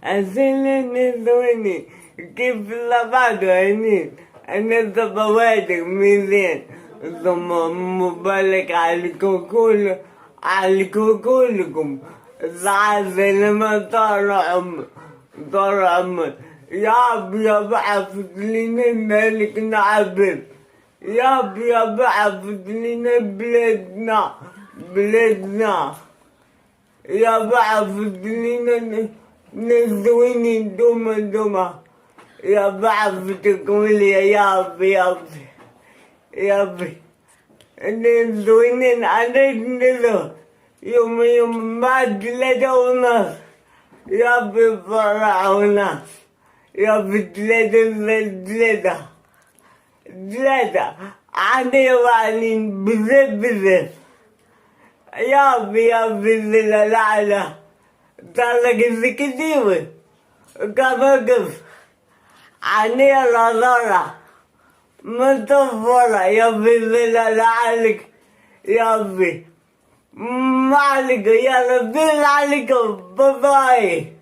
عشان نسويني كيف لبعض عينين أنا صبواتك ميزان ثم مبارك عليكم كلكم ساعة لما طار عمر يا بعثت لنا مالك نعبد يا بعثت لنا بلادنا يا بعثت لنا نسويني دوما يا بعثتكم لي يا ربي نسويني عليك يوم بعد 3:30 يا فرعونا يا ثلاثة عادي وعلين بزاف يا لا طلق الزكتيوي كفاكف عني الغضارة مطفرة يا لعلك يا ما عليك يا ربي عليكم باي